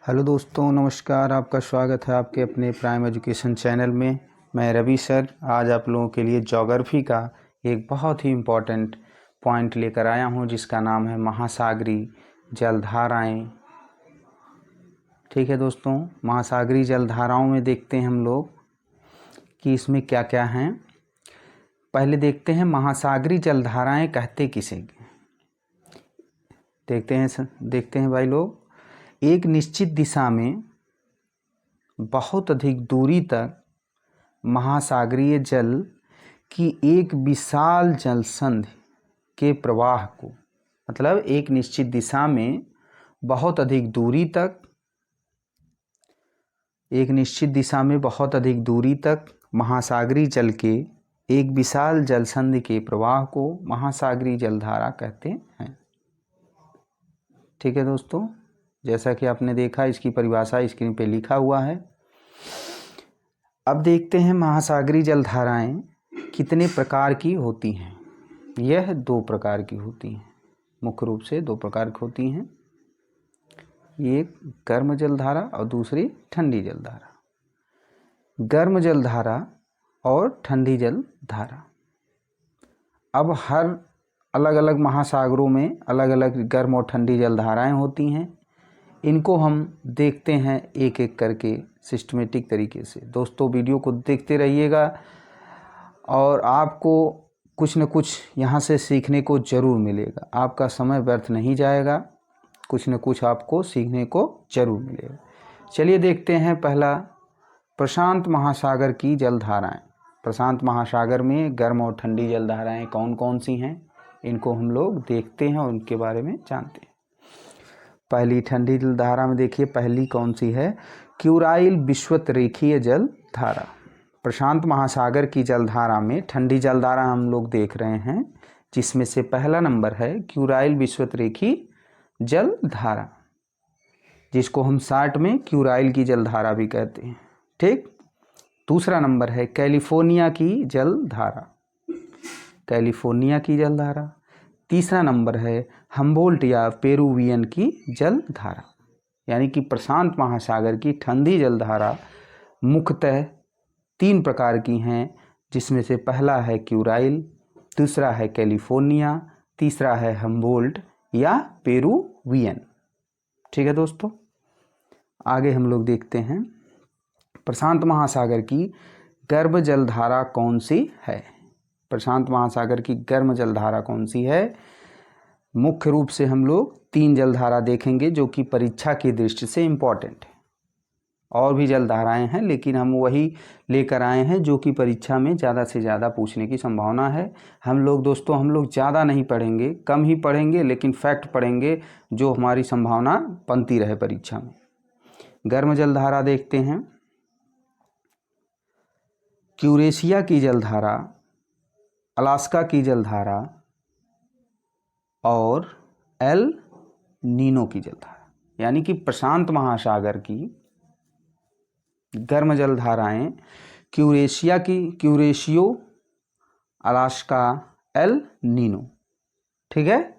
Hello दोस्तों, नमस्कार। आपका स्वागत है आपके अपने प्राइम एजुकेशन चैनल में। मैं रवि सर आज आप लोगों के लिए ज्योग्राफी का एक बहुत ही इम्पोर्टेंट पॉइंट लेकर आया हूं, जिसका नाम है महासागरीय जलधाराएं। ठीक है दोस्तों, महासागरीय जलधाराओं में देखते हैं हम लोग कि इसमें क्या क्या हैं। पहले देखते हैं महासागरीय जलधाराएं कहते किसे। देखते हैं भाई लोग। एक निश्चित दिशा में बहुत अधिक दूरी तक महासागरीय जल की एक विशाल जलसंधि के प्रवाह को, मतलब एक निश्चित दिशा में बहुत अधिक दूरी तक महासागरीय जल के एक विशाल जलसंधि के प्रवाह को महासागरीय जलधारा कहते हैं। ठीक है दोस्तों, जैसा कि आपने देखा इसकी परिभाषा स्क्रीन पे लिखा हुआ है। अब देखते हैं महासागरीय जलधाराएं कितने प्रकार की होती हैं। यह 2 प्रकार की होती हैं, मुख्य रूप से 2 प्रकार की होती हैं। एक गर्म जलधारा और दूसरी ठंडी जलधारा। गर्म जलधारा और ठंडी जलधारा। अब हर अलग अलग महासागरों में अलग अलग गर्म और ठंडी जलधाराएं होती हैं। इनको हम देखते हैं एक एक करके सिस्टमेटिक तरीके से। दोस्तों वीडियो को देखते रहिएगा और आपको कुछ न कुछ यहाँ से सीखने को ज़रूर मिलेगा। आपका समय व्यर्थ नहीं जाएगा, कुछ न कुछ आपको सीखने को ज़रूर मिलेगा। चलिए देखते हैं पहला, प्रशांत महासागर की जलधाराएं। प्रशांत महासागर में गर्म और ठंडी जलधाराएं कौन कौन सी हैं, इनको हम लोग देखते हैं और उनके बारे में जानते हैं। पहली ठंडी जलधारा में देखिए पहली कौन सी है, क्यूराइल विषुवत-रेखीय जलधारा। प्रशांत महासागर की जलधारा में ठंडी जलधारा हम लोग देख रहे हैं, जिसमें से पहला नंबर है क्यूराइल विषुवत-रेखीय जलधारा, जिसको हम शॉर्ट में क्यूराइल की जलधारा भी कहते हैं। ठीक। दूसरा नंबर है कैलिफोर्निया की जलधारा, कैलिफोर्निया की जलधारा। तीसरा नंबर है हम्बोल्ट या पेरुवियन की जलधारा। यानी कि प्रशांत महासागर की ठंडी जलधारा मुख्यतः 3 प्रकार की हैं, जिसमें से पहला है क्यूराइल, दूसरा है कैलिफोर्निया, तीसरा है हम्बोल्ट या पेरुवियन। ठीक है दोस्तों, आगे हम लोग देखते हैं प्रशांत महासागर की गर्म जलधारा कौन सी है। प्रशांत महासागर की गर्म जलधारा कौन सी है। मुख्य रूप से हम लोग 3 जलधारा देखेंगे जो कि परीक्षा की दृष्टि से इम्पॉर्टेंट है। और भी जलधाराएं हैं लेकिन हम वही लेकर आए हैं जो कि परीक्षा में ज़्यादा से ज़्यादा पूछने की संभावना है। हम लोग ज़्यादा नहीं पढ़ेंगे, कम ही पढ़ेंगे, लेकिन फैक्ट पढ़ेंगे जो हमारी संभावना बनती रहे परीक्षा में। गर्म जलधारा देखते हैं, यूरेशिया की जलधारा, अलास्का की जलधारा और एल नीनो की जलधारा। यानी कि प्रशांत महासागर की गर्म जलधाराएं क्यूरेशियो, अलास्का, एल नीनो। ठीक है,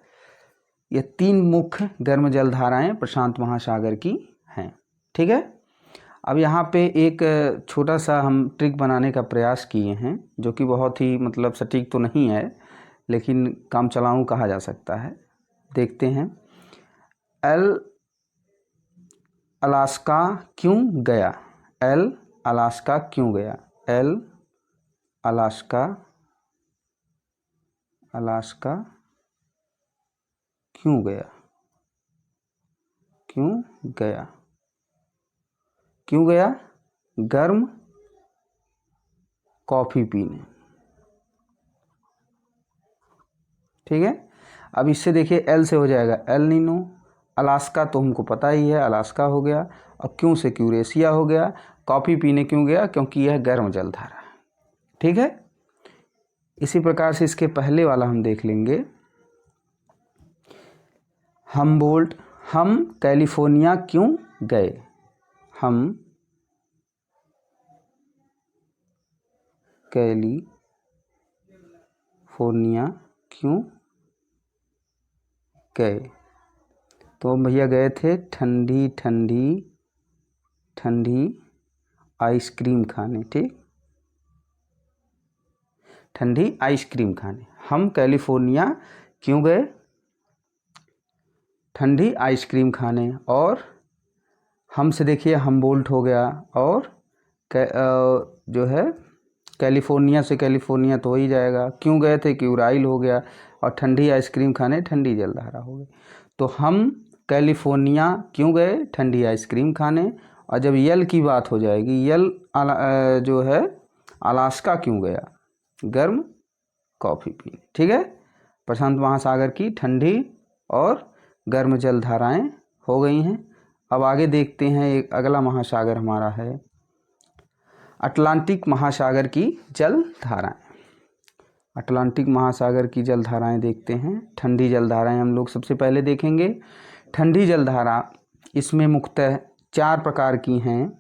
ये 3 मुख्य गर्म जलधाराएं प्रशांत महासागर की हैं। ठीक है, अब यहाँ पे एक छोटा सा हम ट्रिक बनाने का प्रयास किए हैं, जो कि बहुत ही सटीक तो नहीं है लेकिन काम चलाऊं कहा जा सकता है। देखते हैं, एल अलास्का क्यों गया। एल अलास्का क्यों गया। एल अलास्का क्यों गया। क्यों गया? गर्म कॉफ़ी पीने। ठीक है, अब इससे देखिए एल से हो जाएगा एल नीनो, अलास्का तो हमको पता ही है अलास्का हो गया, और क्यों से क्यूरेशिया हो गया। कॉफ़ी पीने क्यों गया, क्योंकि यह गर्म जलधारा है। ठीक है, इसी प्रकार से इसके पहले वाला हम देख लेंगे, हम्बोल्ट। हम कैलिफोर्निया क्यों गए। हम कैलिफोर्निया क्यों गए। तो भैया गए थे ठंडी ठंडी ठंडी आइसक्रीम खाने। ठीक, ठंडी आइसक्रीम खाने। हम कैलिफोर्निया क्यों गए? ठंडी आइसक्रीम खाने। और हमसे देखिए हमबोल्ट हो गया, और जो है कैलिफोर्निया से कैलिफोर्निया तो हो ही जाएगा। क्यों गए थे? क्यूराइल हो गया। और ठंडी आइसक्रीम खाने ठंडी जलधारा हो गई। तो हम कैलिफोर्निया क्यों गए? ठंडी आइसक्रीम खाने। और जब यल की बात हो जाएगी, यल जो है अलास्का क्यों गया? गर्म कॉफ़ी पीने। ठीक है, प्रशांत महासागर की ठंडी और गर्म जलधाराएं हो गई हैं। अब आगे देखते हैं, एक अगला महासागर हमारा है अटलांटिक महासागर की जलधाराएं। अटलांटिक महासागर की जलधाराएं देखते हैं। ठंडी जलधाराएं हम लोग सबसे पहले देखेंगे। ठंडी जलधारा, इसमें मुख्यतः 4 प्रकार की हैं,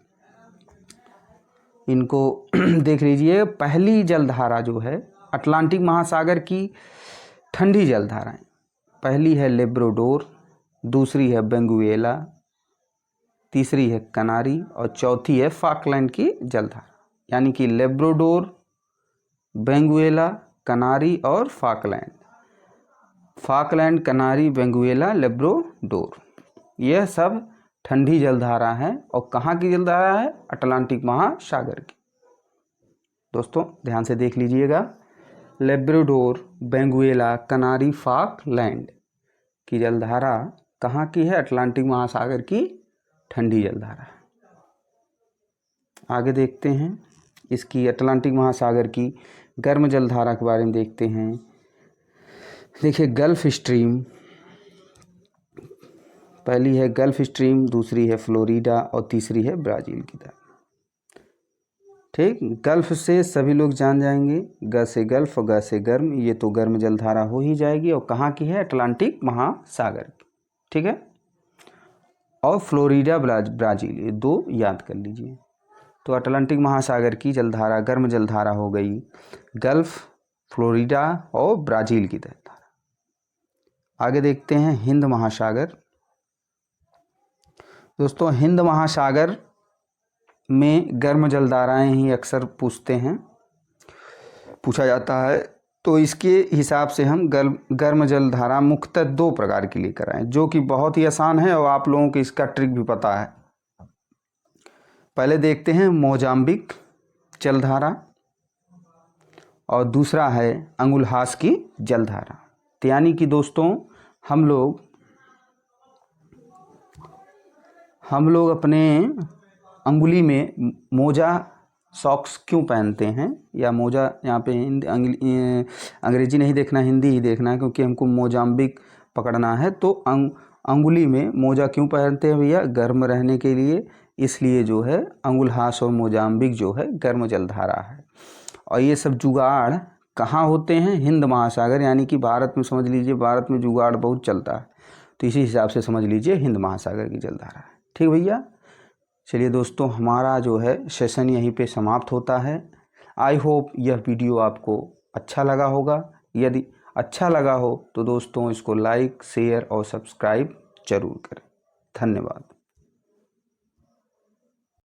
इनको देख लीजिए। पहली जलधारा जो है अटलांटिक महासागर की ठंडी जलधाराएं, पहली है लेब्राडोर, दूसरी है वेनेजुएला, तीसरी है कनारी और चौथी है फॉकलैंड की जलधारा। यानी कि लेब्राडोर, वेनेजुएला, कनारी और फॉकलैंड। फॉकलैंड, कनारी, वेनेजुएला, लेब्राडोर, यह सब ठंडी जलधारा है। और कहाँ की जलधारा है? अटलांटिक महासागर की। दोस्तों ध्यान से देख लीजिएगा, लेब्राडोर, वेनेजुएला, कनारी, फॉकलैंड की जलधारा कहाँ की है? अटलांटिक महासागर की ठंडी जलधारा। आगे देखते हैं इसकी अटलांटिक महासागर की गर्म जलधारा के बारे में देखते हैं। देखिए गल्फ स्ट्रीम, पहली है गल्फ स्ट्रीम, दूसरी है फ्लोरिडा और तीसरी है ब्राज़ील की धारा। ठीक, गल्फ से सभी लोग जान जाएंगे, ग से गल्फ और ग से गर्म, ये तो गर्म जलधारा हो ही जाएगी। और कहाँ की है? अटलांटिक महासागर की। ठीक है, और फ्लोरिडा, ब्राज़ील, ये 2 याद कर लीजिए। तो अटलांटिक महासागर की जलधारा गर्म जलधारा हो गई गल्फ, फ्लोरिडा और ब्राज़ील की जलधारा। आगे देखते हैं हिंद महासागर। दोस्तों हिंद महासागर में गर्म जलधाराएं ही अक्सर पूछा जाता है। तो इसके हिसाब से हम गर्म जलधारा मुख्यतः 2 प्रकार की लेकर आए, जो कि बहुत ही आसान है और आप लोगों को इसका ट्रिक भी पता है। पहले देखते हैं मोजाम्बिक जलधारा और दूसरा है अंगुलहास की जलधारा। तो यानी कि दोस्तों हम लोग अपने अंगुली में मोजा, सॉक्स क्यों पहनते हैं? या मोजा, यहाँ पे अंग्रेजी नहीं देखना, हिंदी ही देखना है, क्योंकि हमको मोजाम्बिक पकड़ना है। तो अंगुली में मोजा क्यों पहनते हैं भैया? गर्म रहने के लिए। इसलिए जो है अंगुलहास और मोजाम्बिक जो है गर्म जलधारा है। और ये सब जुगाड़ कहाँ होते हैं? हिंद महासागर, यानी कि भारत में। समझ लीजिए भारत में जुगाड़ बहुत चलता है, तो इसी हिसाब से समझ लीजिए हिंद महासागर की जलधारा है। ठीक भैया, चलिए दोस्तों हमारा जो है सेशन यहीं पे समाप्त होता है। आई होप यह वीडियो आपको अच्छा लगा होगा। यदि अच्छा लगा हो तो दोस्तों इसको लाइक, शेयर और सब्सक्राइब जरूर करें। धन्यवाद।